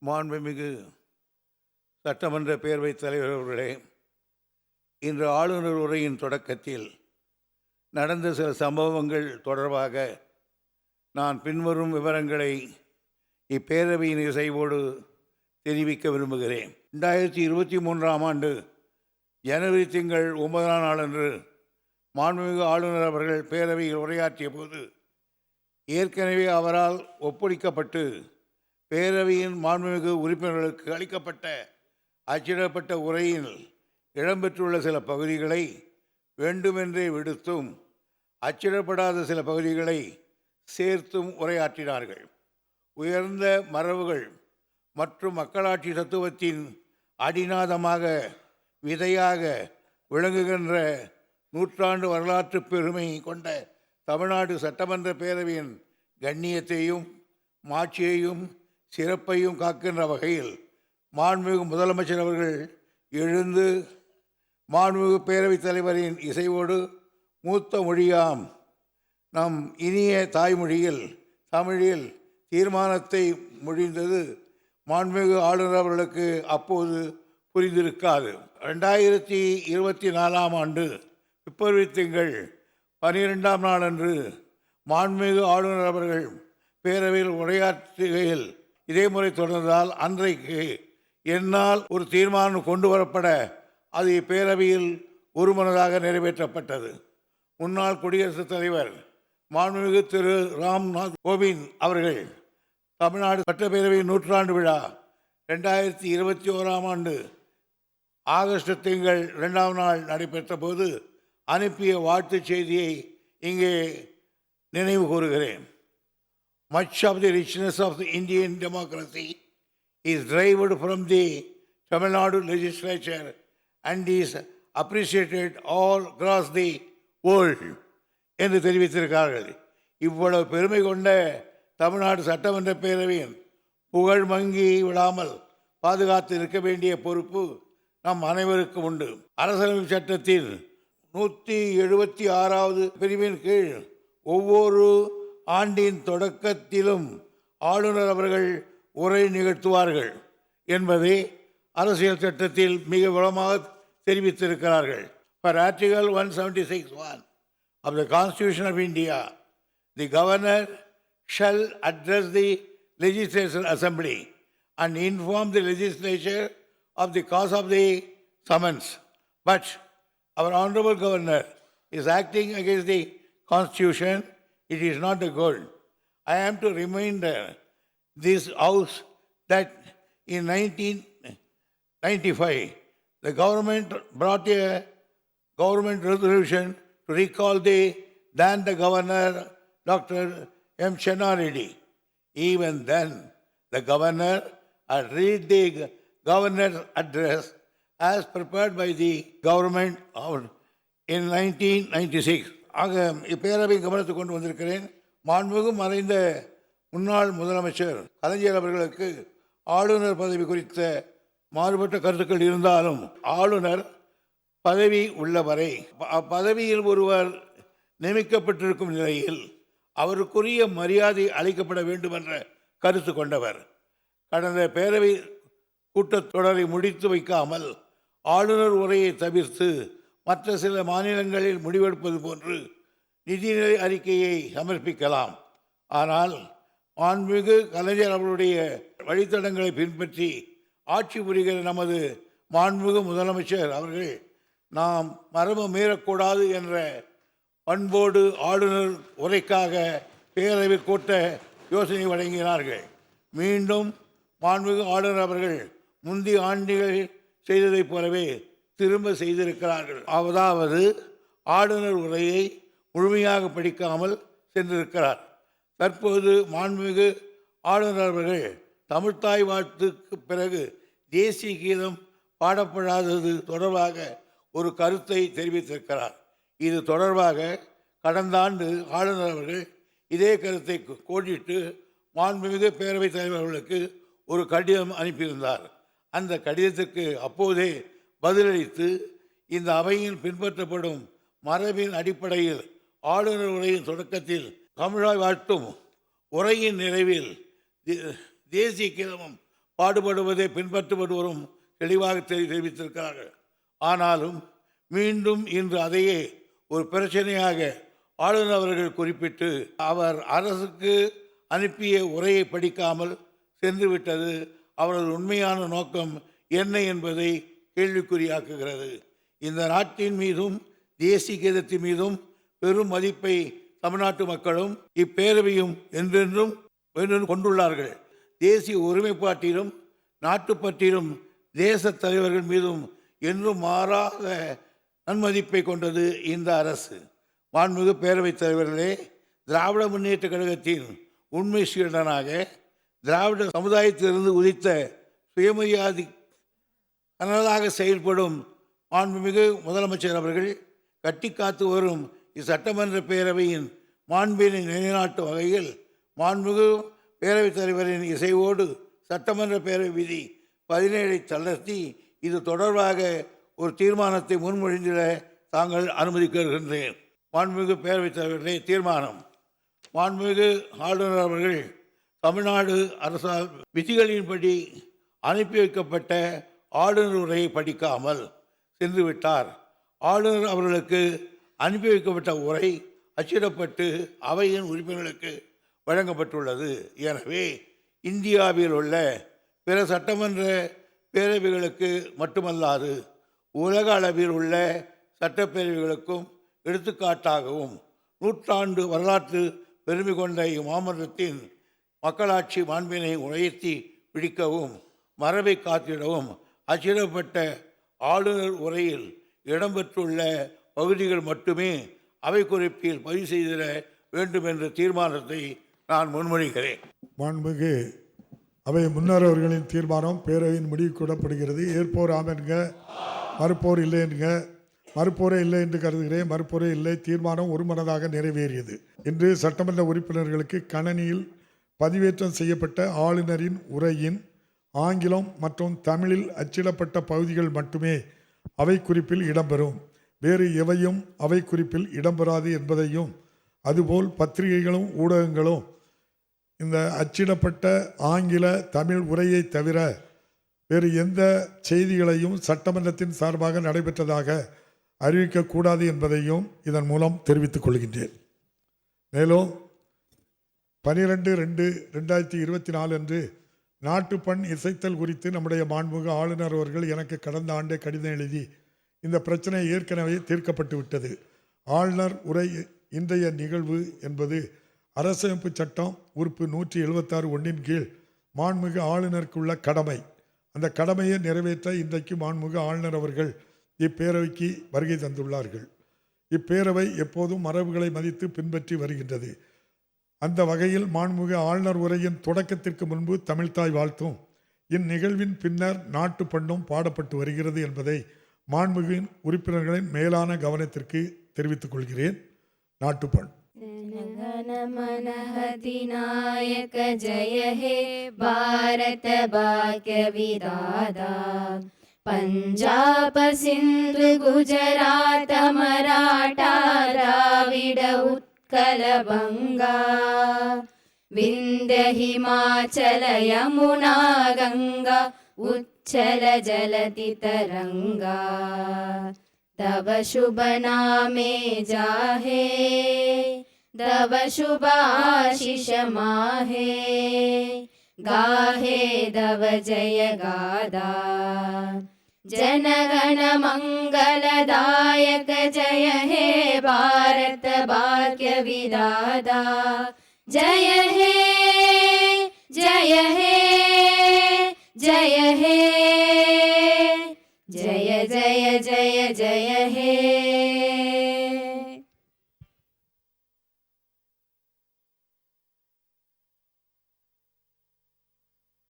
மாண்புமிகு சட்டமன்ற பேரவைத் தலைவர் அவர்களே, இன்று ஆளுநர் உரையின் தொடக்கத்தில் நடந்த சில சம்பவங்கள் தொடர்பாக நான் பின்வரும் விவரங்களை இப்பேரவையின் இசைவோடு தெரிவிக்க விரும்புகிறேன். 2023ஆம் ஆண்டு ஜனவரி திங்கள் 9ஆம் நாளன்று மாண்புமிகு ஆளுநர் அவர்கள் பேரவையில் உரையாற்றிய போது ஏற்கனவே அவரால் ஒப்படைக்கப்பட்டு பேரவையின் மாண்புமிகு உறுப்பினர்களுக்கு அளிக்கப்பட்ட அச்சிடப்பட்ட உரையில் இடம்பெற்றுள்ள சில பகுதிகளை வேண்டுமென்றே விடுத்தும் அச்சிடப்படாத சில பகுதிகளை சேர்த்தும் உரையாற்றினார்கள். உயர்ந்த மரபுகள் மற்றும் மக்களாட்சி தத்துவத்தின் அடிநாதமாக விதையாக விளங்குகின்ற நூற்றாண்டு வரலாற்று பெருமை கொண்ட தமிழ்நாடு சட்டமன்ற பேரவையின் கண்ணியத்தையும் மாட்சியையும் சிறப்பையும் காக்கின்ற வகையில் மாண்புமிகு முதலமைச்சர் அவர்கள் எழுந்து மாண்புமிகு பேரவைத் தலைவரின் இசைவோடு மூத்த மொழியாம் நம் இனிய தாய்மொழியில் தமிழில் தீர்மானத்தை மொழிந்தது மாண்புமிகு ஆளுநர் அவர்களுக்கு அப்போது புரிந்திருக்காது. 2024ஆம் ஆண்டு பிப்ரவரி திங்கள் 12ஆம் நாளன்று மாண்புமிகு ஆளுநர் அவர்கள் பேரவையில் உரையாற்றுகையில் இதே முறை தொடர்ந்தால் அன்றைக்கு என்னால் ஒரு தீர்மானம் கொண்டு வரப்பட அது இப்பேரவையில் ஒருமனதாக நிறைவேற்றப்பட்டது. முன்னாள் குடியரசுத் தலைவர் மாண்புமிகு திரு ராம்நாத் கோவிந்த் அவர்கள் தமிழ்நாடு சட்டப்பேரவையின் நூற்றாண்டு விழா 2021ஆம் ஆண்டு ஆகஸ்ட் திங்கள் 2ஆம் நாள் நடைபெற்ற போது அனுப்பிய வாழ்த்துச் செய்தியை இங்கே நினைவு கூறுகிறேன். Much of the richness of the Indian democracy is derived from the Tamil Nadu legislature and is appreciated all across the world என்று தெரிவித்திருக்கிறார்கள். இவ்வளவு பெருமை கொண்ட தமிழ்நாடு சட்டமன்ற பேரவையின் புகழ் மங்கி விடாமல் பாதுகாத்து இருக்க வேண்டிய பொறுப்பு நம் அனைவருக்கும் உண்டு. அரசியலமைப்பு சட்டத்தின் 176வது பிரிவின் கீழ் ஒவ்வொரு ஆண்டின் தொடக்கத்திலும் ஆளுநர் அவர்கள் உரை நிகழ்த்துவார்கள் என்பதை அரசியல் சட்டத்தில் மிக விளமாக தெரிவித்திருக்கிறார்கள். For Article 176(1) of the Constitution of India, the governor shall address the legislative assembly and inform the legislature of the cause of the summons. But our honorable governor is acting against the Constitution. It is not good. I am to remind this House that in 1995, the government brought a government resolution to recall the governor, Dr. M. Chenna Reddy. Even then, the governor had read the governor's address as prepared by the government in 1996. ஆக இப்பேரவை கவனத்துக்கு கொண்டு வந்திருக்கிறேன். மாண்புமிகு மறைந்த முன்னாள் முதலமைச்சர் கலைஞர் அவர்களுக்கு ஆளுநர் பதவி குறித்த மாறுபட்ட கருத்துக்கள் இருந்தாலும் ஆளுநர் பதவி உள்ளவரை அப்பதவியில் ஒருவர் நியமிக்கப்பட்டிருக்கும் நிலையில் அவருக்குரிய மரியாதை அளிக்கப்பட வேண்டும் என்ற கருத்து கொண்டவர். கடந்த பேரவை கூட்டத்தொடரை முடித்து வைக்காமல் ஆளுநர் உரையை தவிர்த்து மற்ற சில மாநிலங்களில் முடிவெடுப்பது போன்று நிதிநிலை அறிக்கையை சமர்ப்பிக்கலாம். ஆனால் மாண்புமிகு கலைஞர் அவருடைய வழித்தடங்களை பின்பற்றி ஆட்சி புரிகிற நமது மாண்புமிகு முதலமைச்சர் அவர்கள் நாம் மரபு மீறக்கூடாது என்ற பண்போடு ஆளுநர் உரைக்காக பேரவை கூட்ட யோசனை வழங்கினார்கள். மீண்டும் மாண்புமிகு ஆளுநர் அவர்கள் முந்தைய ஆண்டுகள் செய்ததைப் போலவே திரும்ப செய்திருக்கிறார்கள். அதாவது ஆளுநர் உரையை முழுமையாக படிக்காமல் சென்றிருக்கிறார். தற்போது மாண்புமிகு ஆளுநர் அவர்கள் தமிழ்த்தாய் வாழ்த்துக்கு பிறகு தேசிய கீதம் பாடப்படாதது தொடர்பாக ஒரு கருத்தை தெரிவித்திருக்கிறார். இது தொடர்பாக கடந்த ஆண்டு ஆளுநர் அவர்கள் இதே கருத்தை கோடிட்டு மாண்புமிகு பேரவைத் தலைவர் அவர்களுக்கு ஒரு கடிதம் அனுப்பியிருந்தார். அந்த கடிதத்திற்கு அப்போதே பதிலளித்து இந்த அவையில் பின்பற்றப்படும் மரபின் அடிப்படையில் ஆளுநர் உரையின் தொடக்கத்தில் தமிழாய் வாழ்த்தும் உரையின் நிறைவில் தேசிய கீதமும் பாடுபடுவதை பின்பற்றுபவரும் தெளிவாக தெரிவித்திருக்கிறார்கள். ஆனாலும் மீண்டும் இன்று அதையே ஒரு பிரச்சனையாக ஆளுநர் அவர்கள் குறிப்பிட்டு அவர் அரசுக்கு அனுப்பிய உரையை படிக்காமல் சென்றுவிட்டது அவரது உண்மையான நோக்கம் என்ன என்பதை கேள்விக்குறியாக்குகிறது. இந்த நாட்டின் மீதும் தேசிய கீதத்தின் மீதும் பெரும் மதிப்பை தமிழ்நாட்டு மக்களும் இப்பேரவையும் என்றென்றும் கொண்டுள்ளார்கள். தேசிய ஒருமைப்பாட்டிலும் நாட்டுப்பற்றிலும் தேச தலைவர்கள் மீதும் என்றும் மாறாத நன்மதிப்பை கொண்டது இந்த அரசு. மாண்புமிகு பேரவைத் தலைவர்களே, திராவிட முன்னேற்ற கழகத்தின் உண்மை சீடனாக திராவிட சமுதாயத்திலிருந்து உதித்த சுயமரியாதை கனலாக செயல்படும் மாண்புமிகு முதலமைச்சர் அவர்கள் கட்டி காத்து வரும் இச்சட்டமன்ற பேரவையின் மாண்பினை நிலைநாட்டும் வகையில் மாண்புமிகு பேரவைத் தலைவரின் இசைவோடு சட்டமன்ற பேரவை விதி 17 தளர்த்தி இது தொடர்பாக ஒரு தீர்மானத்தை முன்மொழிந்திட தாங்கள் அனுமதிக்கின்றேன். மாண்புமிகு பேரவைத் தலைவர்களே, தீர்மானம். மாண்புமிகு ஆளுநர் அவர்கள் தமிழ்நாடு அரசால் விதிகளின்படி அனுப்பி வைக்கப்பட்ட ஆளுநர் உரையை படிக்காமல் சென்றுவிட்டார். ஆளுநர் அவர்களுக்கு அனுப்பி வைக்கப்பட்ட உரை அச்சிடப்பட்டு அவையின் உறுப்பினர்களுக்கு வழங்கப்பட்டுள்ளது. எனவே இந்தியாவில் உள்ள பிற சட்டமன்ற பேரவைகளுக்கு மட்டுமல்லாது உலக அளவில் உள்ள சட்டப்பேரவைகளுக்கும் எடுத்துக்காட்டாகவும் நூற்றாண்டு வரலாற்று பெருமை கொண்ட இம்மாமன்றத்தின் மக்களாட்சி மாண்பினை உயர்த்தி பிடிக்கவும் மரபை காத்திடவும் அச்சிடப்பட்ட ஆளுநர் உரையில் இடம்பெற்றுள்ள பகுதிகள் மட்டுமே அவை குறிப்பில் பதிவு செய்திட வேண்டும் என்ற தீர்மானத்தை நான் முன்மொழிகிறேன். மாண்புமிகு அவை முன்னர் அவர்களின் தீர்மானம் பேரவையின் முடிவு கூடப்படுகிறது. ஏற்போர் ஆம் என்க, மறுப்போர் இல்லை என்க. மறுப்போரே இல்லை என்று கருதுகிறேன். மறுப்போரே இல்லை. தீர்மானம் ஒருமனதாக நிறைவேறியது. இன்று சட்டமன்ற உறுப்பினர்களுக்கு கணனியில் பதிவேற்றம் செய்யப்பட்ட ஆளுநரின் உரையின் ஆங்கிலம் மற்றும் தமிழில் அச்சிடப்பட்ட பகுதிகள் மட்டுமே அவை குறிப்பில் இடம்பெறும். வேறு எவையும் அவை குறிப்பில் இடம்பெறாது என்பதையும், அதுபோல் பத்திரிகைகளும் ஊடகங்களும் இந்த அச்சிடப்பட்ட ஆங்கில தமிழ் உரையை தவிர வேறு எந்த செய்திகளையும் சட்டமன்றத்தின் சார்பாக நடைபெற்றதாக அறிவிக்கக்கூடாது என்பதையும் இதன் மூலம் தெரிவித்துக் கொள்கின்றேன். மேலும் 12/2/2024 அன்று நாட்டுப்பண் இசைத்தல் குறித்து நம்முடைய மாண்புமிகு ஆளுநர் அவர்கள் எனக்கு கடந்த ஆண்டே கடிதம் எழுதி இந்த பிரச்சனை ஏற்கனவே தீர்க்கப்பட்டு விட்டது. ஆளுநர் உரை இன்றைய நிகழ்வு என்பது அரசமைப்பு சட்டம் உறுப்பு 176(1) கீழ் மாண்புமிகு ஆளுநருக்குள்ள கடமை. அந்த கடமையை நிறைவேற்ற இன்றைக்கு மாண்புமிகு ஆளுநர் அவர்கள் இப்பேரவைக்கு வருகை தந்துள்ளார்கள். இப்பேரவை எப்போதும் மரபுகளை மதித்து பின்பற்றி வருகின்றது. அந்த வகையில் மாண்புமிகு ஆளுநர் உரையின் தொடக்கத்திற்கு முன்பு தமிழ்தாய் வாழ்த்தும் இந்நிகழ்வின் பின்னர் நாட்டு பண்ணும் பாடப்பட்டு வருகிறது என்பதை மாண்புமிகு உறுப்பினர்களின் மேலான கவனத்திற்கு தெரிவித்துக் கொள்கிறேன். நாட்டுப்பண். जनगणमनहतिनायक जय हे भारत भाग्य विधाता पंजाब सिंध गुजरात मराठा द्राविड उत्कल बंगा विंध्य हिमाचल यमुना गंगा उच्चल जलति तरंगा तव शुभ नामे जाहे तव शुभ आशीष माहे गाहे तव जय गादा जनगण मंगलदायक जय हे भारत भाग्य विधाता जय हे जय हे जय हे